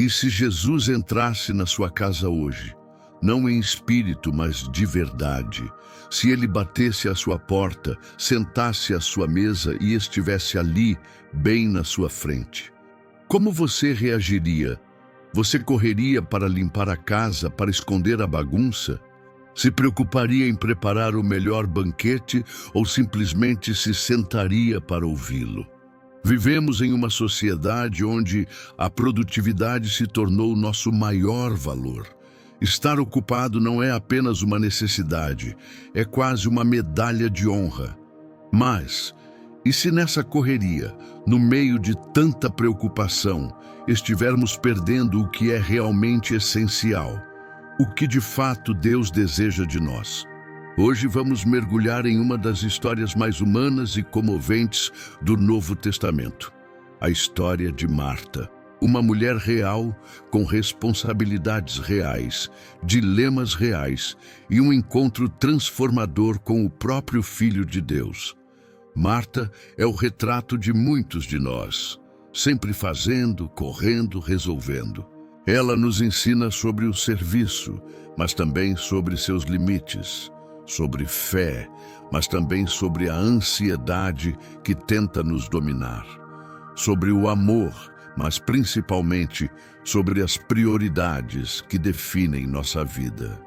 E se Jesus entrasse na sua casa hoje, não em espírito, mas de verdade, se ele batesse à sua porta, sentasse à sua mesa e estivesse ali, bem na sua frente, como você reagiria? Você correria para limpar a casa, para esconder a bagunça? Se preocuparia em preparar o melhor banquete ou simplesmente se sentaria para ouvi-lo? Vivemos em uma sociedade onde a produtividade se tornou nosso maior valor. Estar ocupado não é apenas uma necessidade, é quase uma medalha de honra. Mas, e se nessa correria, no meio de tanta preocupação, estivermos perdendo o que é realmente essencial? O que de fato Deus deseja de nós? Hoje vamos mergulhar em uma das histórias mais humanas e comoventes do Novo Testamento. A história de Marta, uma mulher real com responsabilidades reais, dilemas reais e um encontro transformador com o próprio Filho de Deus. Marta é o retrato de muitos de nós, sempre fazendo, correndo, resolvendo. Ela nos ensina sobre o serviço, mas também sobre seus limites, sobre fé, mas também sobre a ansiedade que tenta nos dominar, sobre o amor, mas principalmente sobre as prioridades que definem nossa vida.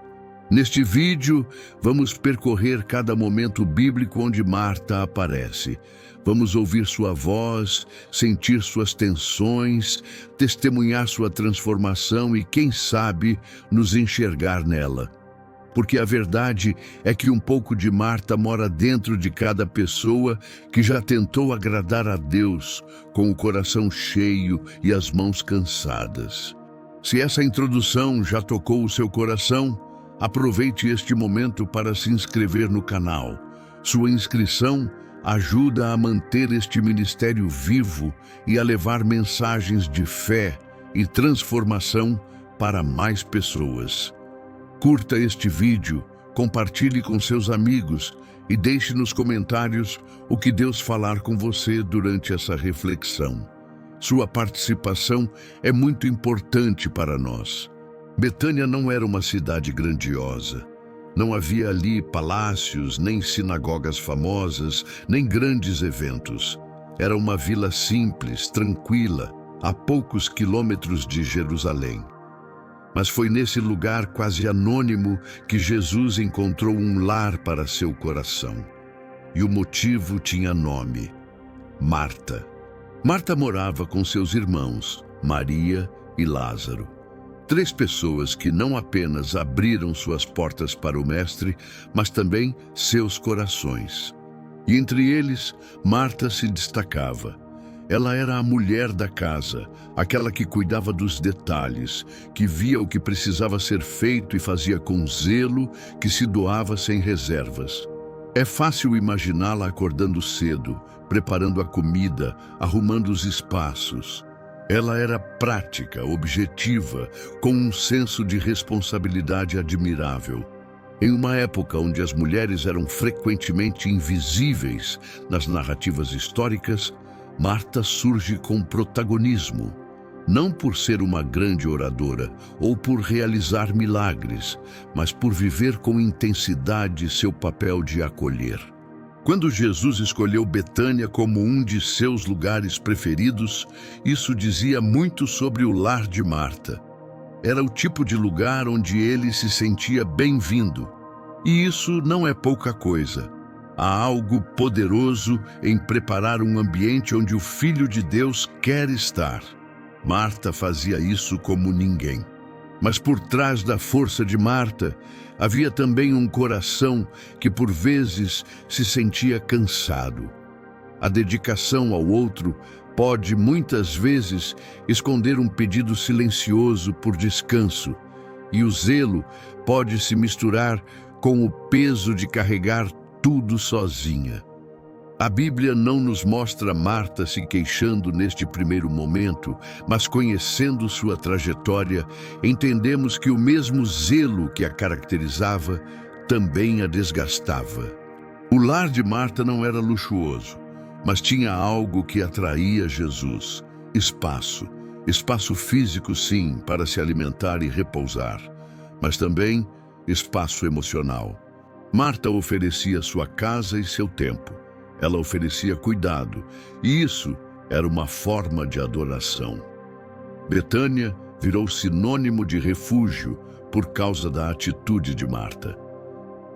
Neste vídeo, vamos percorrer cada momento bíblico onde Marta aparece. Vamos ouvir sua voz, sentir suas tensões, testemunhar sua transformação e, quem sabe, nos enxergar nela. Porque a verdade é que um pouco de Marta mora dentro de cada pessoa que já tentou agradar a Deus com o coração cheio e as mãos cansadas. Se essa introdução já tocou o seu coração, aproveite este momento para se inscrever no canal. Sua inscrição ajuda a manter este ministério vivo e a levar mensagens de fé e transformação para mais pessoas. Curta este vídeo, compartilhe com seus amigos e deixe nos comentários o que Deus falar com você durante essa reflexão. Sua participação é muito importante para nós. Betânia não era uma cidade grandiosa. Não havia ali palácios, nem sinagogas famosas, nem grandes eventos. Era uma vila simples, tranquila, a poucos quilômetros de Jerusalém. Mas foi nesse lugar quase anônimo que Jesus encontrou um lar para seu coração. E o motivo tinha nome: Marta. Marta morava com seus irmãos, Maria e Lázaro. 3 pessoas que não apenas abriram suas portas para o Mestre, mas também seus corações. E entre eles, Marta se destacava. Ela era a mulher da casa, aquela que cuidava dos detalhes, que via o que precisava ser feito e fazia com zelo, que se doava sem reservas. É fácil imaginá-la acordando cedo, preparando a comida, arrumando os espaços. Ela era prática, objetiva, com um senso de responsabilidade admirável. Em uma época onde as mulheres eram frequentemente invisíveis nas narrativas históricas, Marta surge com protagonismo, não por ser uma grande oradora ou por realizar milagres, mas por viver com intensidade seu papel de acolher. Quando Jesus escolheu Betânia como um de seus lugares preferidos, isso dizia muito sobre o lar de Marta. Era o tipo de lugar onde ele se sentia bem-vindo. E isso não é pouca coisa. Há algo poderoso em preparar um ambiente onde o Filho de Deus quer estar. Marta fazia isso como ninguém. Mas por trás da força de Marta, havia também um coração que por vezes se sentia cansado. A dedicação ao outro pode muitas vezes esconder um pedido silencioso por descanso, e o zelo pode se misturar com o peso de carregar tudo sozinha. A Bíblia não nos mostra Marta se queixando neste primeiro momento, mas conhecendo sua trajetória, entendemos que o mesmo zelo que a caracterizava também a desgastava. O lar de Marta não era luxuoso, mas tinha algo que atraía Jesus: espaço. Espaço físico, sim, para se alimentar e repousar, mas também espaço emocional. Marta oferecia sua casa e seu tempo. Ela oferecia cuidado, e isso era uma forma de adoração. Betânia virou sinônimo de refúgio por causa da atitude de Marta.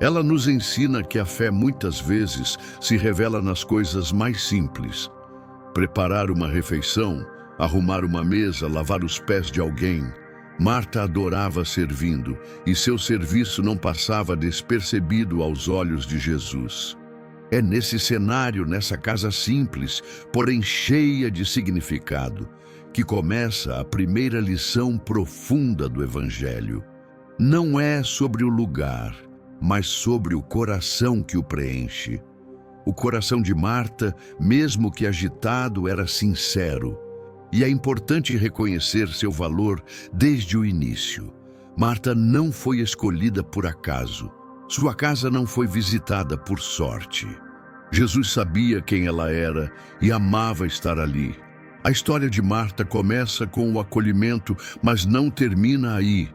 Ela nos ensina que a fé muitas vezes se revela nas coisas mais simples. Preparar uma refeição, arrumar uma mesa, lavar os pés de alguém. Marta adorava servindo, e seu serviço não passava despercebido aos olhos de Jesus. É nesse cenário, nessa casa simples, porém cheia de significado, que começa a primeira lição profunda do Evangelho. Não é sobre o lugar, mas sobre o coração que o preenche. O coração de Marta, mesmo que agitado, era sincero. E é importante reconhecer seu valor desde o início. Marta não foi escolhida por acaso. Sua casa não foi visitada por sorte. Jesus sabia quem ela era e amava estar ali. A história de Marta começa com o acolhimento, mas não termina aí.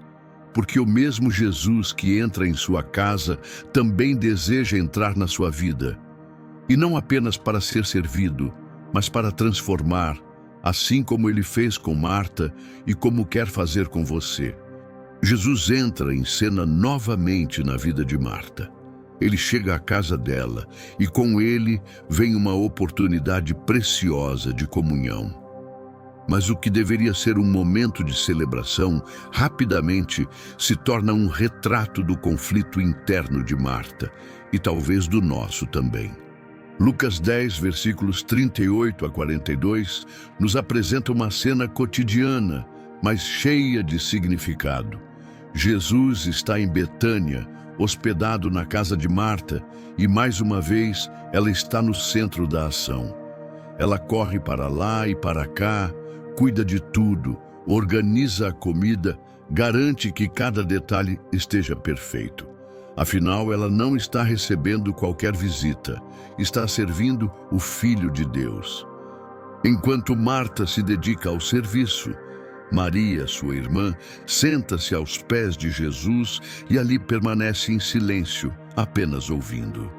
Porque o mesmo Jesus que entra em sua casa também deseja entrar na sua vida. E não apenas para ser servido, mas para transformar, assim como ele fez com Marta e como quer fazer com você. Jesus entra em cena novamente na vida de Marta. Ele chega à casa dela e com ele vem uma oportunidade preciosa de comunhão. Mas o que deveria ser um momento de celebração, rapidamente se torna um retrato do conflito interno de Marta e talvez do nosso também. Lucas 10, versículos 38 a 42, nos apresenta uma cena cotidiana, mas cheia de significado. Jesus está em Betânia, hospedado na casa de Marta, e mais uma vez ela está no centro da ação. Ela corre para lá e para cá, cuida de tudo, organiza a comida, garante que cada detalhe esteja perfeito. Afinal, ela não está recebendo qualquer visita, está servindo o Filho de Deus. Enquanto Marta se dedica ao serviço, Maria, sua irmã, senta-se aos pés de Jesus e ali permanece em silêncio, apenas ouvindo.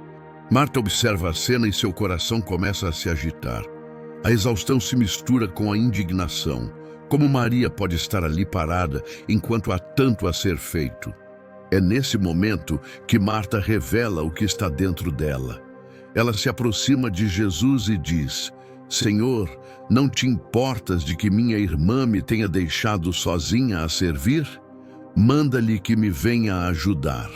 Marta observa a cena e seu coração começa a se agitar. A exaustão se mistura com a indignação. Como Maria pode estar ali parada enquanto há tanto a ser feito? É nesse momento que Marta revela o que está dentro dela. Ela se aproxima de Jesus e diz: Senhor, não te importas de que minha irmã me tenha deixado sozinha a servir? Manda-lhe que me venha ajudar.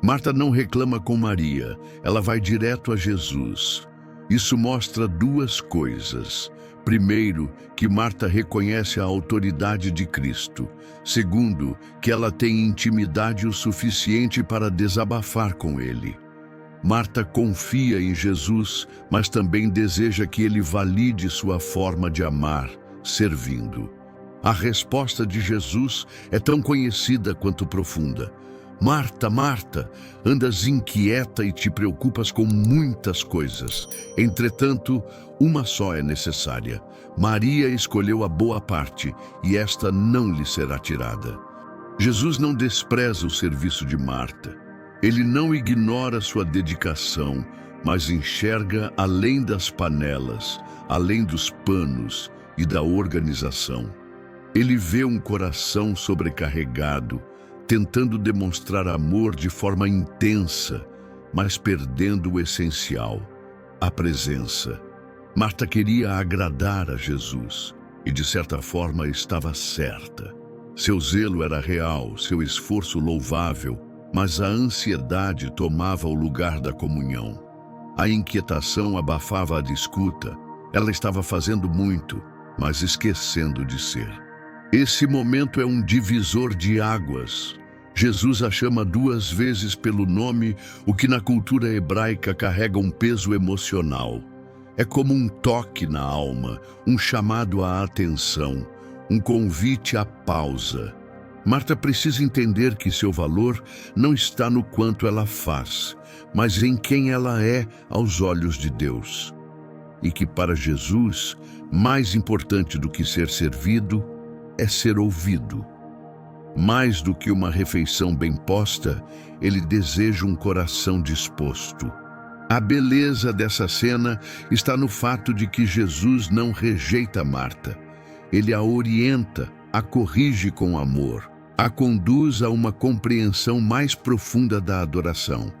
Marta não reclama com Maria, ela vai direto a Jesus. Isso mostra duas coisas. Primeiro, que Marta reconhece a autoridade de Cristo. Segundo, que ela tem intimidade o suficiente para desabafar com ele. Marta confia em Jesus, mas também deseja que ele valide sua forma de amar, servindo. A resposta de Jesus é tão conhecida quanto profunda. Marta, Marta, andas inquieta e te preocupas com muitas coisas. Entretanto, uma só é necessária. Maria escolheu a boa parte, e esta não lhe será tirada. Jesus não despreza o serviço de Marta. Ele não ignora sua dedicação, mas enxerga além das panelas, além dos panos e da organização. Ele vê um coração sobrecarregado, tentando demonstrar amor de forma intensa, mas perdendo o essencial, a presença. Marta queria agradar a Jesus e, de certa forma, estava certa. Seu zelo era real, seu esforço louvável, mas a ansiedade tomava o lugar da comunhão. A inquietação abafava a disputa. Ela estava fazendo muito, mas esquecendo de ser. Esse momento é um divisor de águas. Jesus a chama 2 vezes pelo nome, o que na cultura hebraica carrega um peso emocional. É como um toque na alma, um chamado à atenção, um convite à pausa. Marta precisa entender que seu valor não está no quanto ela faz, mas em quem ela é aos olhos de Deus. E que para Jesus, mais importante do que ser servido, é ser ouvido. Mais do que uma refeição bem posta, ele deseja um coração disposto. A beleza dessa cena está no fato de que Jesus não rejeita Marta. Ele a orienta, a corrige com amor, a conduz a uma compreensão mais profunda da adoração.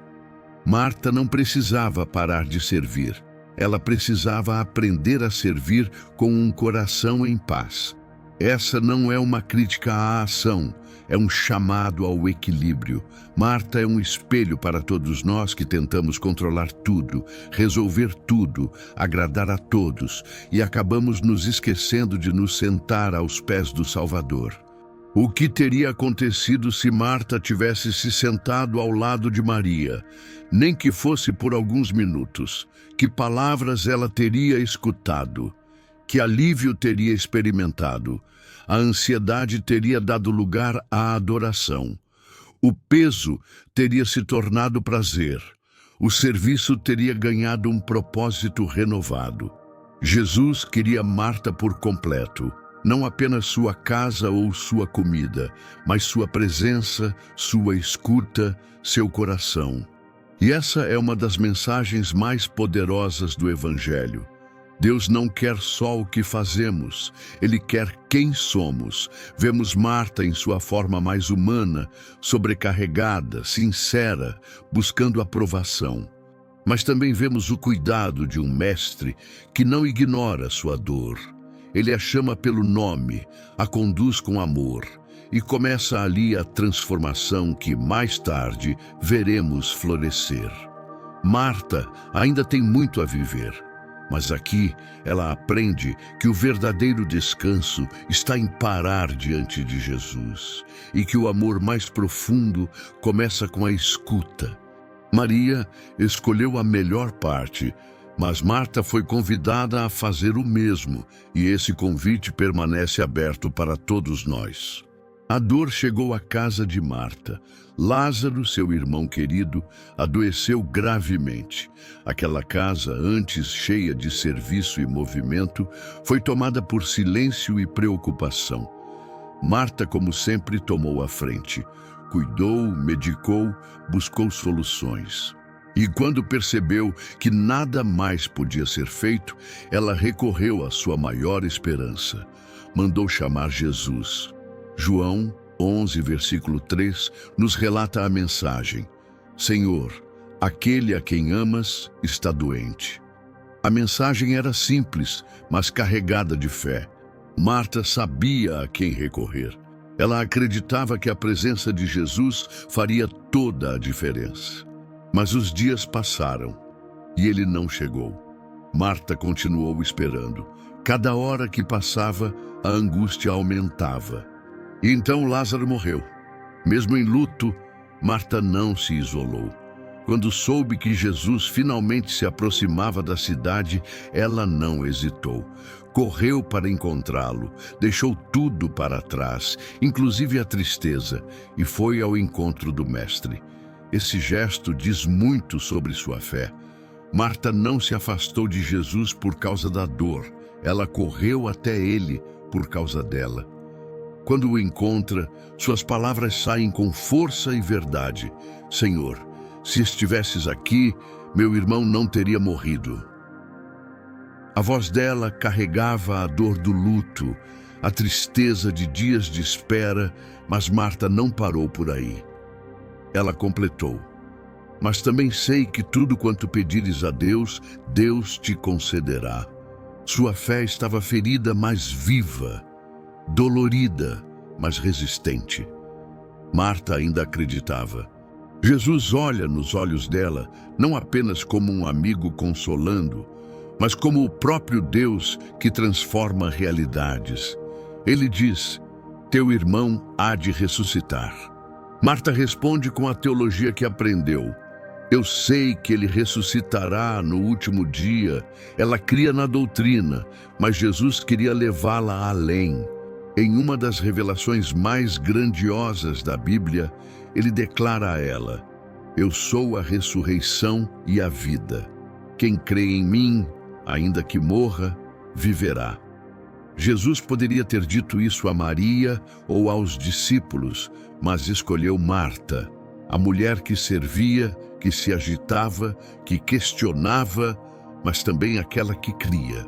Marta não precisava parar de servir. Ela precisava aprender a servir com um coração em paz. Essa não é uma crítica à ação, é um chamado ao equilíbrio. Marta é um espelho para todos nós que tentamos controlar tudo, resolver tudo, agradar a todos e acabamos nos esquecendo de nos sentar aos pés do Salvador. O que teria acontecido se Marta tivesse se sentado ao lado de Maria, nem que fosse por alguns minutos? Que palavras ela teria escutado? Que alívio teria experimentado? A ansiedade teria dado lugar à adoração. O peso teria se tornado prazer. O serviço teria ganhado um propósito renovado. Jesus queria Marta por completo. Não apenas sua casa ou sua comida, mas sua presença, sua escuta, seu coração. E essa é uma das mensagens mais poderosas do Evangelho. Deus não quer só o que fazemos, Ele quer quem somos. Vemos Marta em sua forma mais humana, sobrecarregada, sincera, buscando aprovação. Mas também vemos o cuidado de um mestre que não ignora sua dor. Ele a chama pelo nome, a conduz com amor, e começa ali a transformação que mais tarde veremos florescer. Marta ainda tem muito a viver, mas aqui ela aprende que o verdadeiro descanso está em parar diante de Jesus e que o amor mais profundo começa com a escuta. Maria escolheu a melhor parte, mas Marta foi convidada a fazer o mesmo, e esse convite permanece aberto para todos nós. A dor chegou à casa de Marta. Lázaro, seu irmão querido, adoeceu gravemente. Aquela casa, antes cheia de serviço e movimento, foi tomada por silêncio e preocupação. Marta, como sempre, tomou a frente. Cuidou, medicou, buscou soluções. E quando percebeu que nada mais podia ser feito, ela recorreu à sua maior esperança. Mandou chamar Jesus. João 11, versículo 3, nos relata a mensagem: Senhor, aquele a quem amas está doente. A mensagem era simples, mas carregada de fé. Marta sabia a quem recorrer. Ela acreditava que a presença de Jesus faria toda a diferença. Mas os dias passaram e ele não chegou. Marta continuou esperando. Cada hora que passava, a angústia aumentava. E então Lázaro morreu. Mesmo em luto, Marta não se isolou. Quando soube que Jesus finalmente se aproximava da cidade, ela não hesitou. Correu para encontrá-lo, deixou tudo para trás, inclusive a tristeza, e foi ao encontro do Mestre. Esse gesto diz muito sobre sua fé. Marta não se afastou de Jesus por causa da dor. Ela correu até ele por causa dela. Quando o encontra, suas palavras saem com força e verdade. Senhor, se estivesses aqui, meu irmão não teria morrido. A voz dela carregava a dor do luto, a tristeza de dias de espera, mas Marta não parou por aí. Ela completou: mas também sei que tudo quanto pedires a Deus, Deus te concederá. Sua fé estava ferida, mas viva, dolorida, mas resistente. Marta ainda acreditava. Jesus olha nos olhos dela, não apenas como um amigo consolando, mas como o próprio Deus que transforma realidades. Ele diz: teu irmão há de ressuscitar. Marta responde com a teologia que aprendeu: eu sei que ele ressuscitará no último dia. Ela cria na doutrina, mas Jesus queria levá-la além. Em uma das revelações mais grandiosas da Bíblia, ele declara a ela: eu sou a ressurreição e a vida. Quem crê em mim, ainda que morra, viverá. Jesus poderia ter dito isso a Maria ou aos discípulos, mas escolheu Marta, a mulher que servia, que se agitava, que questionava, mas também aquela que cria.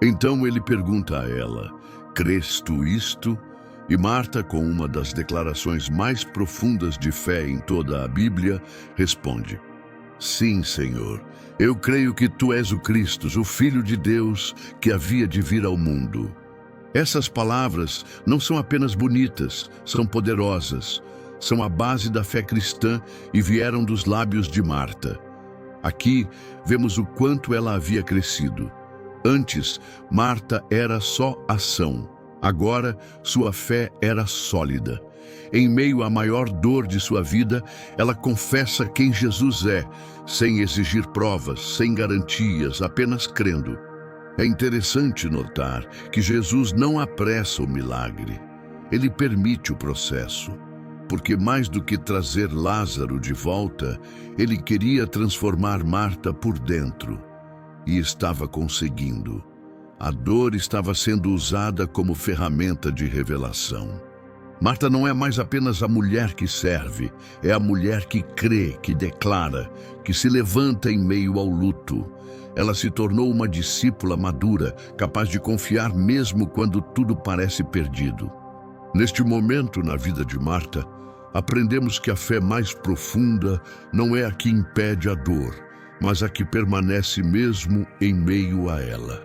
Então ele pergunta a ela: crês tu isto? E Marta, com uma das declarações mais profundas de fé em toda a Bíblia, responde: sim, Senhor, eu creio que tu és o Cristo, o Filho de Deus, que havia de vir ao mundo. Essas palavras não são apenas bonitas, são poderosas, são a base da fé cristã e vieram dos lábios de Marta. Aqui vemos o quanto ela havia crescido. Antes, Marta era só ação. Agora, sua fé era sólida. Em meio à maior dor de sua vida, ela confessa quem Jesus é, sem exigir provas, sem garantias, apenas crendo. É interessante notar que Jesus não apressa o milagre. Ele permite o processo, porque mais do que trazer Lázaro de volta, ele queria transformar Marta por dentro. E estava conseguindo. A dor estava sendo usada como ferramenta de revelação. Marta não é mais apenas a mulher que serve, é a mulher que crê, que declara, que se levanta em meio ao luto. Ela se tornou uma discípula madura, capaz de confiar mesmo quando tudo parece perdido. Neste momento na vida de Marta, aprendemos que a fé mais profunda não é a que impede a dor, mas a que permanece mesmo em meio a ela.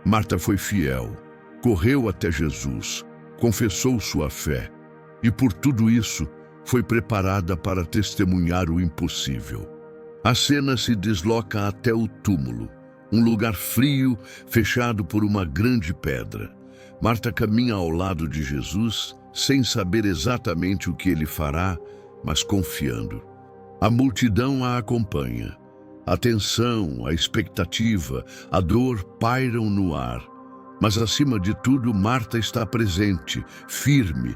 Marta foi fiel, correu até Jesus, confessou sua fé e, por tudo isso, foi preparada para testemunhar o impossível. A cena se desloca até o túmulo, um lugar frio, fechado por uma grande pedra. Marta caminha ao lado de Jesus, sem saber exatamente o que ele fará, mas confiando. A multidão a acompanha. A tensão, a expectativa, a dor pairam no ar. Mas, acima de tudo, Marta está presente, firme,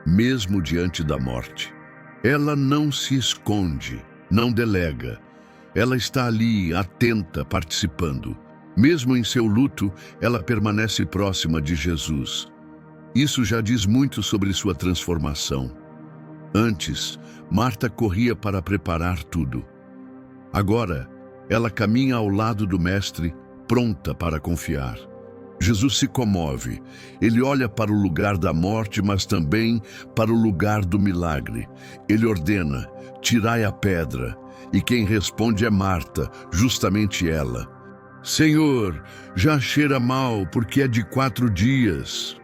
mesmo diante da morte. Ela não se esconde, não delega. Ela está ali, atenta, participando. Mesmo em seu luto, ela permanece próxima de Jesus. Isso já diz muito sobre sua transformação. Antes, Marta corria para preparar tudo. Agora, ela caminha ao lado do Mestre, pronta para confiar. Jesus se comove. Ele olha para o lugar da morte, mas também para o lugar do milagre. Ele ordena: tirai a pedra. E quem responde é Marta, justamente ela. Senhor, já cheira mal, porque é de 4 dias.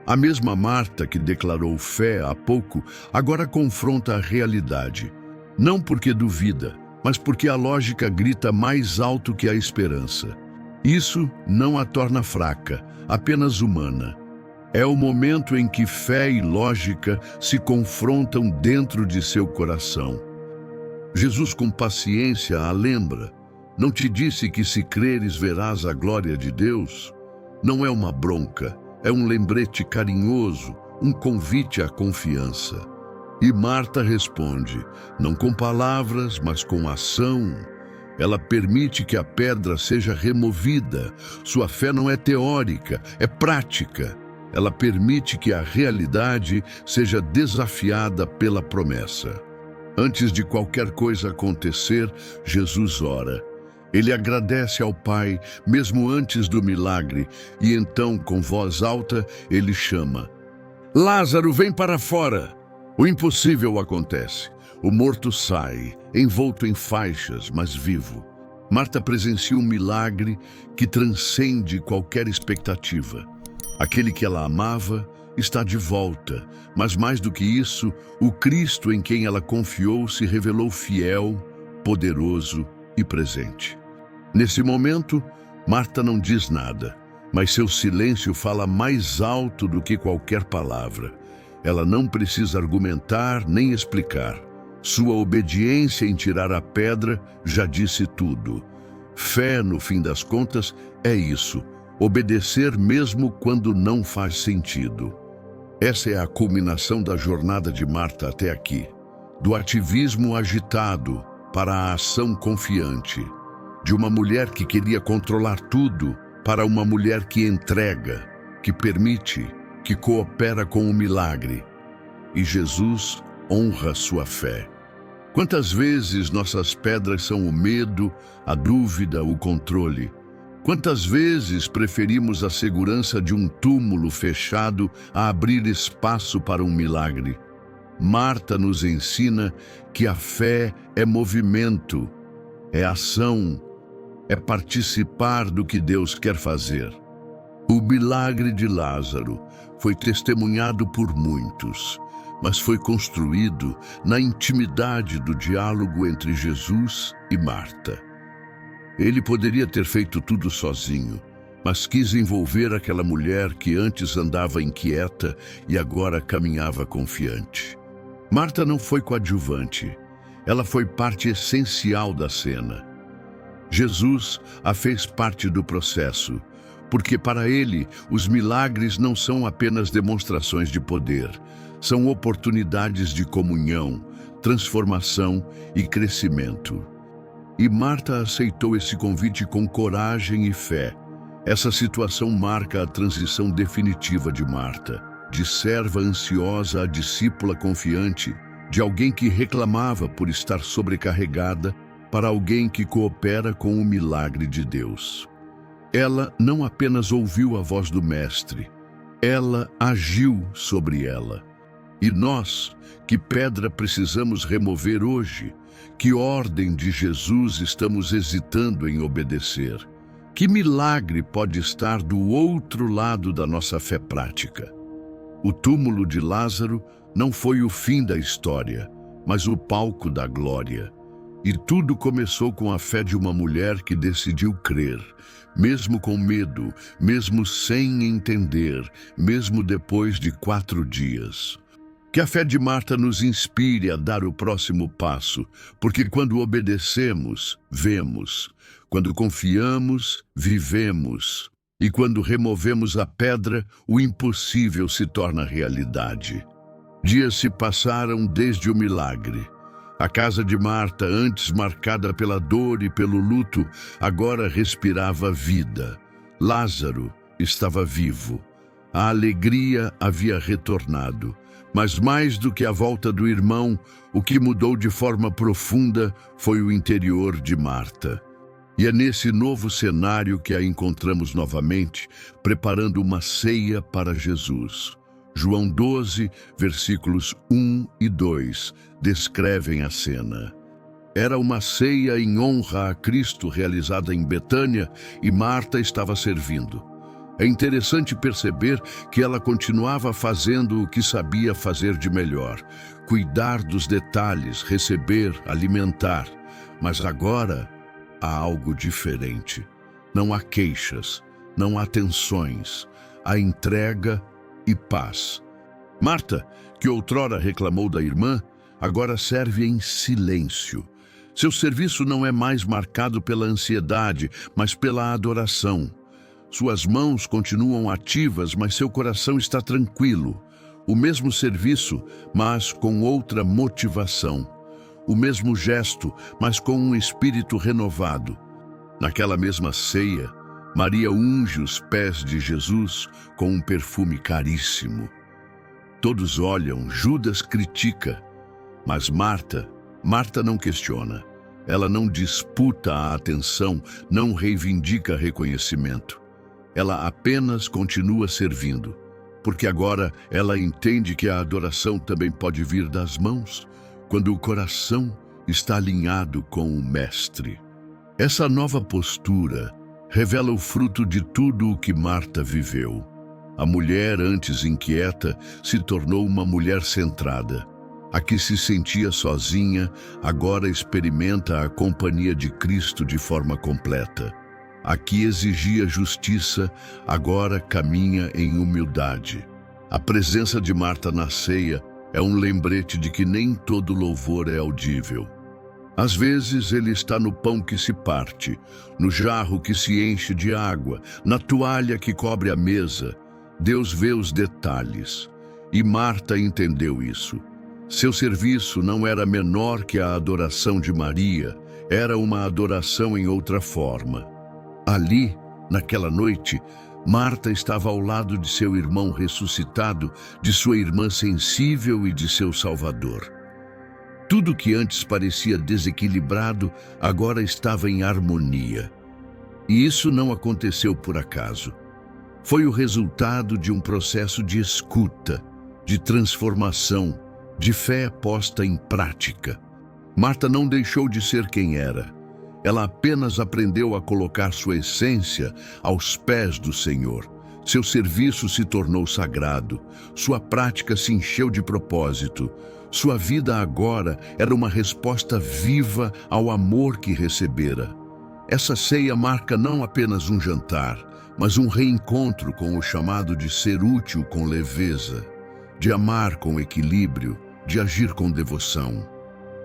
A mesma Marta que declarou fé há pouco, agora confronta a realidade. Não porque duvida, mas porque a lógica grita mais alto que a esperança. Isso não a torna fraca, apenas humana. É o momento em que fé e lógica se confrontam dentro de seu coração. Jesus, com paciência, a lembra: não te disse que se creres verás a glória de Deus? Não é uma bronca, é um lembrete carinhoso, um convite à confiança. E Marta responde, não com palavras, mas com ação. Ela permite que a pedra seja removida. Sua fé não é teórica, é prática. Ela permite que a realidade seja desafiada pela promessa. Antes de qualquer coisa acontecer, Jesus ora. Ele agradece ao Pai, mesmo antes do milagre, e então, com voz alta, ele chama: Lázaro, vem para fora! O impossível acontece. O morto sai, envolto em faixas, mas vivo. Marta presencia um milagre que transcende qualquer expectativa. Aquele que ela amava está de volta, mas mais do que isso, o Cristo em quem ela confiou se revelou fiel, poderoso e presente. Nesse momento, Marta não diz nada, mas seu silêncio fala mais alto do que qualquer palavra. Ela não precisa argumentar nem explicar. Sua obediência em tirar a pedra já disse tudo. Fé, no fim das contas, é isso: obedecer mesmo quando não faz sentido. Essa é a culminação da jornada de Marta até aqui. Do ativismo agitado para a ação confiante. De uma mulher que queria controlar tudo para uma mulher que entrega. que permite, que coopera com o milagre. E Jesus honra sua fé. Quantas vezes nossas pedras são o medo, a dúvida, o controle? Quantas vezes preferimos a segurança de um túmulo fechado a abrir espaço para um milagre? Marta nos ensina que a fé é movimento, é ação, é participar do que Deus quer fazer. O milagre de Lázaro foi testemunhado por muitos, mas foi construído na intimidade do diálogo entre Jesus e Marta. Ele poderia ter feito tudo sozinho, mas quis envolver aquela mulher que antes andava inquieta e agora caminhava confiante. Marta não foi coadjuvante, ela foi parte essencial da cena. Jesus a fez parte do processo, porque para ele os milagres não são apenas demonstrações de poder, são oportunidades de comunhão, transformação e crescimento. E Marta aceitou esse convite com coragem e fé. Essa situação marca a transição definitiva de Marta, de serva ansiosa a discípula confiante, de alguém que reclamava por estar sobrecarregada, para alguém que coopera com o milagre de Deus. Ela não apenas ouviu a voz do Mestre, ela agiu sobre ela. E nós, que pedra precisamos remover hoje? Que ordem de Jesus estamos hesitando em obedecer? Que milagre pode estar do outro lado da nossa fé prática? O túmulo de Lázaro não foi o fim da história, mas o palco da glória. E tudo começou com a fé de uma mulher que decidiu crer, mesmo com medo, mesmo sem entender, mesmo depois de 4 dias. Que a fé de Marta nos inspire a dar o próximo passo, porque quando obedecemos, vemos. Quando confiamos, vivemos. E quando removemos a pedra, o impossível se torna realidade. Dias se passaram desde o milagre. A casa de Marta, antes marcada pela dor e pelo luto, agora respirava vida. Lázaro estava vivo. A alegria havia retornado. Mas mais do que a volta do irmão, o que mudou de forma profunda foi o interior de Marta. E é nesse novo cenário que a encontramos novamente, preparando uma ceia para Jesus. João 12, versículos 1 e 2, descrevem a cena. Era uma ceia em honra a Cristo realizada em Betânia e Marta estava servindo. É interessante perceber que ela continuava fazendo o que sabia fazer de melhor, cuidar dos detalhes, receber, alimentar. Mas agora há algo diferente. Não há queixas, não há tensões, há entrega e paz. Marta, que outrora reclamou da irmã, agora serve em silêncio. Seu serviço não é mais marcado pela ansiedade, mas pela adoração. Suas mãos continuam ativas, mas seu coração está tranquilo. O mesmo serviço, mas com outra motivação. O mesmo gesto, mas com um espírito renovado. Naquela mesma ceia, Maria unge os pés de Jesus com um perfume caríssimo. Todos olham, Judas critica, mas Marta não questiona. Ela não disputa a atenção, não reivindica reconhecimento. Ela apenas continua servindo, porque agora ela entende que a adoração também pode vir das mãos, quando o coração está alinhado com o Mestre. Essa nova postura revela o fruto de tudo o que Marta viveu. A mulher antes inquieta se tornou uma mulher centrada. A que se sentia sozinha, agora experimenta a companhia de Cristo de forma completa. A que exigia justiça, agora caminha em humildade. A presença de Marta na ceia é um lembrete de que nem todo louvor é audível. Às vezes ele está no pão que se parte, no jarro que se enche de água, na toalha que cobre a mesa. Deus vê os detalhes. E Marta entendeu isso. Seu serviço não era menor que a adoração de Maria, era uma adoração em outra forma. Ali, naquela noite, Marta estava ao lado de seu irmão ressuscitado, de sua irmã sensível e de seu Salvador. Tudo que antes parecia desequilibrado, agora estava em harmonia. E isso não aconteceu por acaso. Foi o resultado de um processo de escuta, de transformação, de fé posta em prática. Marta não deixou de ser quem era. Ela apenas aprendeu a colocar sua essência aos pés do Senhor. Seu serviço se tornou sagrado, sua prática se encheu de propósito. Sua vida agora era uma resposta viva ao amor que recebera. Essa ceia marca não apenas um jantar, mas um reencontro com o chamado de ser útil com leveza, de amar com equilíbrio, de agir com devoção.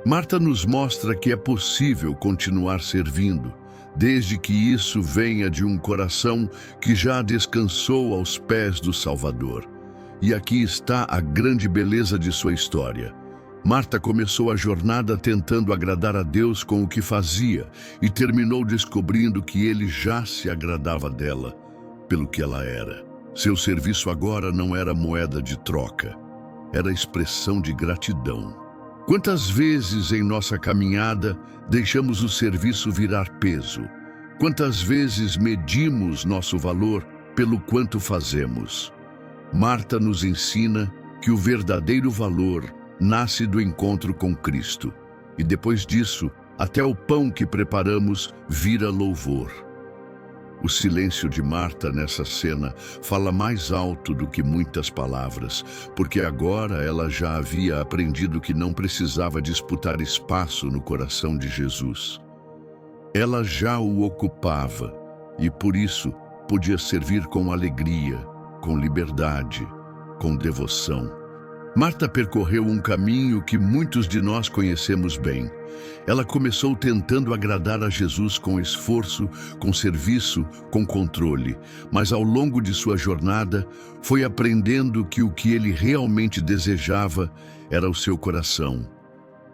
Marta nos mostra que é possível continuar servindo, desde que isso venha de um coração que já descansou aos pés do Salvador. E aqui está a grande beleza de sua história. Marta começou a jornada tentando agradar a Deus com o que fazia e terminou descobrindo que Ele já se agradava dela pelo que ela era. Seu serviço agora não era moeda de troca, era expressão de gratidão. Quantas vezes em nossa caminhada deixamos o serviço virar peso? Quantas vezes medimos nosso valor pelo quanto fazemos? Marta nos ensina que o verdadeiro valor nasce do encontro com Cristo. E depois disso, até o pão que preparamos vira louvor. O silêncio de Marta nessa cena fala mais alto do que muitas palavras, porque agora ela já havia aprendido que não precisava disputar espaço no coração de Jesus. Ela já o ocupava e, por isso, podia servir com alegria, com liberdade, com devoção. Marta percorreu um caminho que muitos de nós conhecemos bem. Ela começou tentando agradar a Jesus com esforço, com serviço, com controle, mas ao longo de sua jornada foi aprendendo que o que ele realmente desejava era o seu coração.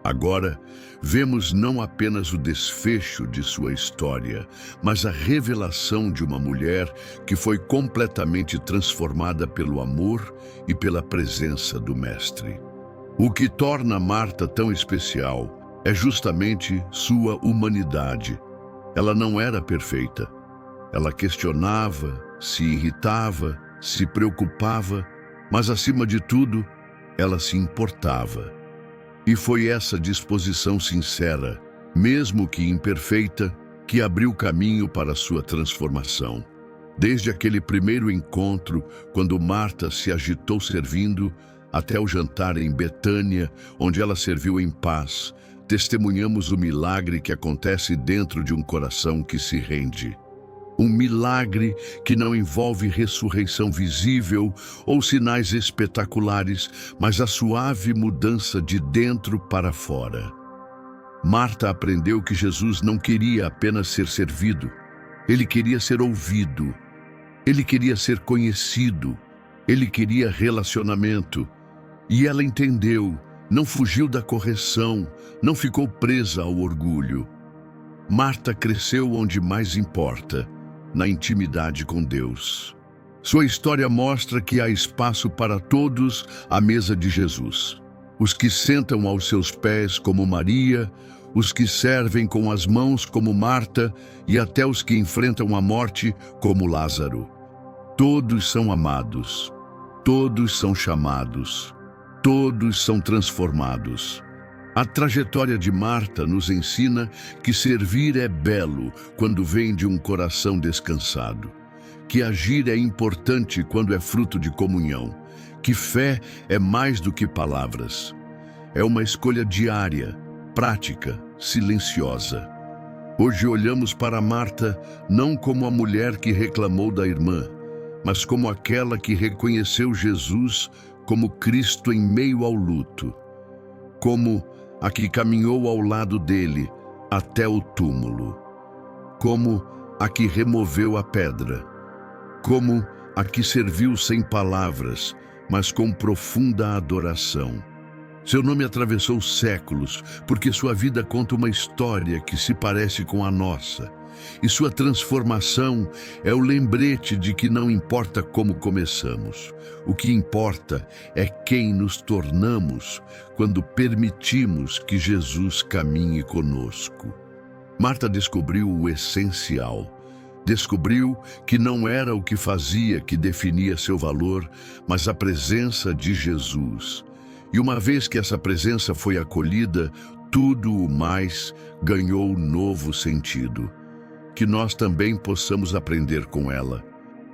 Agora, vemos não apenas o desfecho de sua história, mas a revelação de uma mulher que foi completamente transformada pelo amor e pela presença do Mestre. O que torna Marta tão especial é justamente sua humanidade. Ela não era perfeita. Ela questionava, se irritava, se preocupava, mas acima de tudo, ela se importava. E foi essa disposição sincera, mesmo que imperfeita, que abriu caminho para sua transformação. Desde aquele primeiro encontro, quando Marta se agitou servindo, até o jantar em Betânia, onde ela serviu em paz, testemunhamos o milagre que acontece dentro de um coração que se rende. Um milagre que não envolve ressurreição visível ou sinais espetaculares, mas a suave mudança de dentro para fora. Marta aprendeu que Jesus não queria apenas ser servido, ele queria ser ouvido, ele queria ser conhecido, ele queria relacionamento. E ela entendeu, não fugiu da correção, não ficou presa ao orgulho. Marta cresceu onde mais importa, na intimidade com Deus. Sua história mostra que há espaço para todos à mesa de Jesus. Os que sentam aos seus pés como Maria, os que servem com as mãos como Marta e até os que enfrentam a morte como Lázaro. Todos são amados, todos são chamados, todos são transformados. A trajetória de Marta nos ensina que servir é belo quando vem de um coração descansado, que agir é importante quando é fruto de comunhão, que fé é mais do que palavras. É uma escolha diária, prática, silenciosa. Hoje olhamos para Marta não como a mulher que reclamou da irmã, mas como aquela que reconheceu Jesus como Cristo em meio ao luto, como a que caminhou ao lado dele até o túmulo, como a que removeu a pedra, como a que serviu sem palavras, mas com profunda adoração. Seu nome atravessou séculos, porque sua vida conta uma história que se parece com a nossa, e sua transformação é o lembrete de que não importa como começamos. O que importa é quem nos tornamos quando permitimos que Jesus caminhe conosco. Marta descobriu o essencial. Descobriu que não era o que fazia que definia seu valor, mas a presença de Jesus. E uma vez que essa presença foi acolhida, tudo o mais ganhou novo sentido. Que nós também possamos aprender com ela.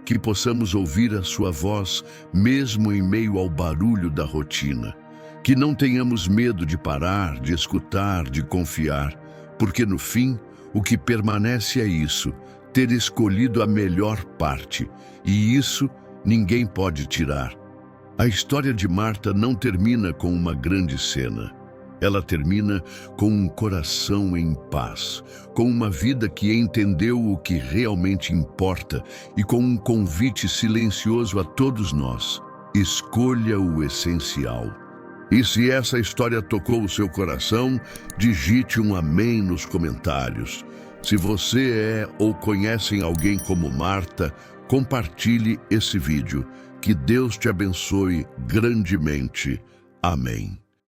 Que possamos ouvir a sua voz, mesmo em meio ao barulho da rotina. Que não tenhamos medo de parar, de escutar, de confiar, porque no fim, o que permanece é isso, ter escolhido a melhor parte, e isso ninguém pode tirar. A história de Marta não termina com uma grande cena. Ela termina com um coração em paz, com uma vida que entendeu o que realmente importa e com um convite silencioso a todos nós. Escolha o essencial. E se essa história tocou o seu coração, digite um amém nos comentários. Se você é ou conhece alguém como Marta, compartilhe esse vídeo. Que Deus te abençoe grandemente. Amém.